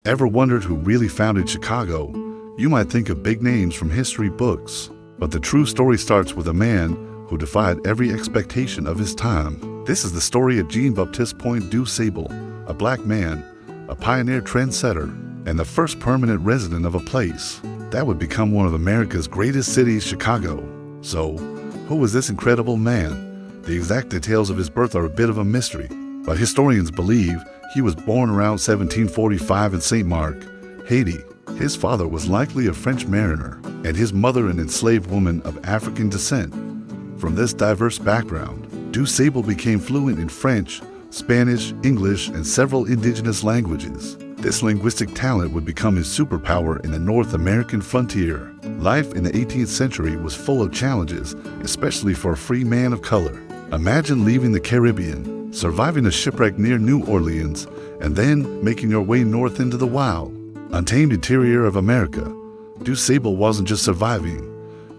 Ever wondered who really founded Chicago? You might think of big names from history books, but the true story starts with a man who defied every expectation of his time. This is the story of Jean-Baptiste Pointe Du Sable, a black man, a pioneer trendsetter, and the first permanent resident of a place that would become one of America's greatest cities, Chicago. So, who was this incredible man? The exact details of his birth are a bit of a mystery, but historians believe he was born around 1745 in St. Mark, Haiti. His father was likely a French mariner, and his mother an enslaved woman of African descent. From this diverse background, Du Sable became fluent in French, Spanish, English, and several indigenous languages. This linguistic talent would become his superpower in the North American frontier. Life in the 18th century was full of challenges, especially for a free man of color. Imagine leaving the Caribbean, surviving a shipwreck near New Orleans, and then making your way north into the wild, untamed interior of America. Du Sable wasn't just surviving,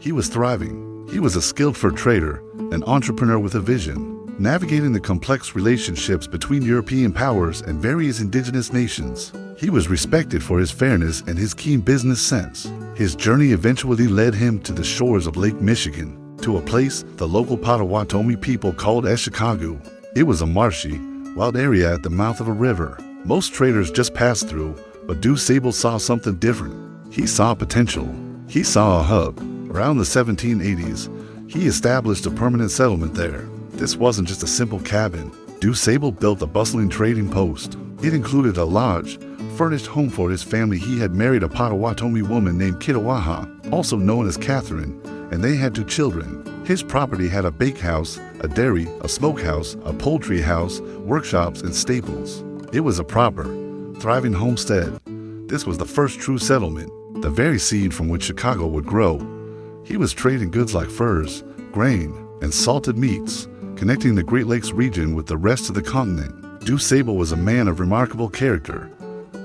he was thriving. He was a skilled fur trader, an entrepreneur with a vision, navigating the complex relationships between European powers and various indigenous nations. He was respected for his fairness and his keen business sense. His journey eventually led him to the shores of Lake Michigan, to a place the local Potawatomi people called as Chicago. It was a marshy, wild area at the mouth of a river. Most traders just passed through, but Du Sable saw something different. He saw potential. He saw a hub. Around the 1780s, he established a permanent settlement there. This wasn't just a simple cabin. Du Sable built a bustling trading post. It included a large, furnished home for his family. He had married a Potawatomi woman named Kitawaha, also known as Catherine, and they had 2 children. His property had a bakehouse, a dairy, a smokehouse, a poultry house, workshops, and stables. It was a proper, thriving homestead. This was the first true settlement, the very seed from which Chicago would grow. He was trading goods like furs, grain, and salted meats, connecting the Great Lakes region with the rest of the continent. Du Sable was a man of remarkable character.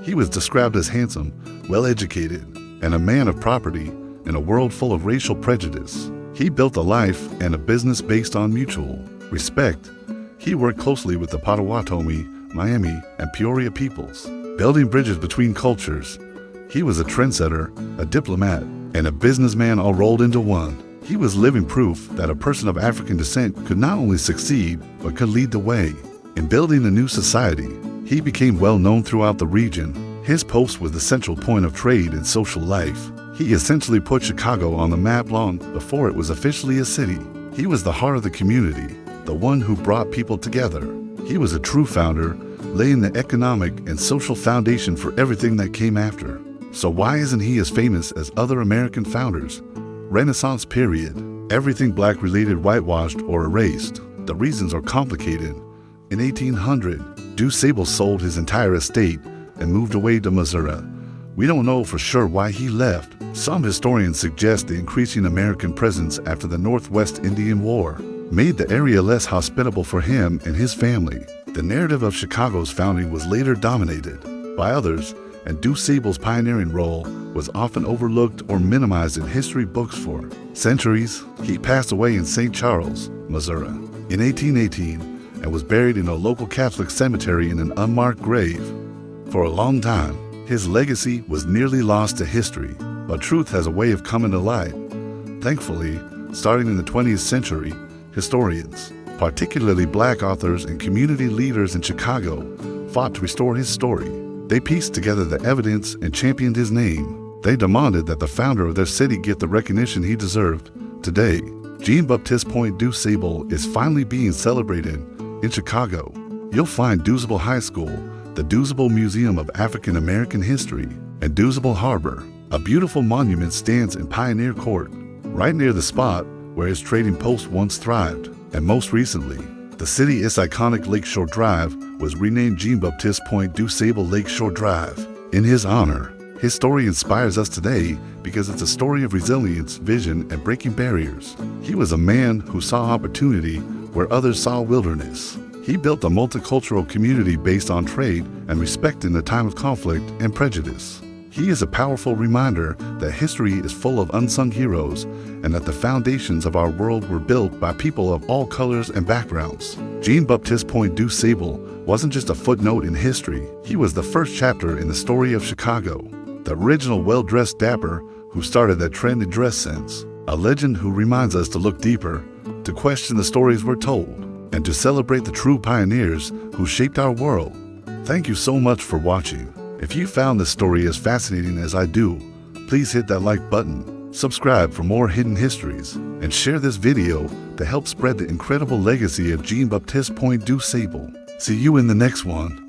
He was described as handsome, well-educated, and a man of property in a world full of racial prejudice. He built a life and a business based on mutual respect. He worked closely with the Potawatomi, Miami, and Peoria peoples, building bridges between cultures. He was a trendsetter, a diplomat, and a businessman all rolled into one. He was living proof that a person of African descent could not only succeed, but could lead the way. In building a new society, he became well known throughout the region. His post was the central point of trade and social life. He essentially put Chicago on the map long before it was officially a city. He was the heart of the community, the one who brought people together. He was a true founder, laying the economic and social foundation for everything that came after. So why isn't he as famous as other American founders? Renaissance period. Everything black related whitewashed or erased. The reasons are complicated. In 1800, Du Sable sold his entire estate and moved away to Missouri. We don't know for sure why he left. Some historians suggest the increasing American presence after the Northwest Indian War made the area less hospitable for him and his family. The narrative of Chicago's founding was later dominated by others, and Du Sable's pioneering role was often overlooked or minimized in history books for centuries. He passed away in St. Charles, Missouri, in 1818 and was buried in a local Catholic cemetery in an unmarked grave. For a long time, his legacy was nearly lost to history, but truth has a way of coming to light. Thankfully, starting in the 20th century, historians, particularly black authors and community leaders in Chicago, fought to restore his story. They pieced together the evidence and championed his name. They demanded that the founder of their city get the recognition he deserved. Today, Jean-Baptiste Pointe Du Sable is finally being celebrated in Chicago. You'll find Du Sable High School, the Du Sable Museum of African American History, and Du Sable Harbor. A beautiful monument stands in Pioneer Court, right near the spot where his trading post once thrived. And most recently, the city's iconic Lakeshore Drive was renamed Jean-Baptiste Pointe Du Sable Lakeshore Drive. In his honor, his story inspires us today because it's a story of resilience, vision, and breaking barriers. He was a man who saw opportunity where others saw wilderness. He built a multicultural community based on trade and respect in the time of conflict and prejudice. He is a powerful reminder that history is full of unsung heroes and that the foundations of our world were built by people of all colors and backgrounds. Jean-Baptiste Pointe Du Sable wasn't just a footnote in history. He was the first chapter in the story of Chicago, the original well-dressed dapper who started that trend in dress sense, a legend who reminds us to look deeper, to question the stories we're told, and to celebrate the true pioneers who shaped our world. Thank you so much for watching. If you found this story as fascinating as I do, please hit that like button, subscribe for more hidden histories, and share this video to help spread the incredible legacy of Jean-Baptiste Pointe Du Sable. See you in the next one.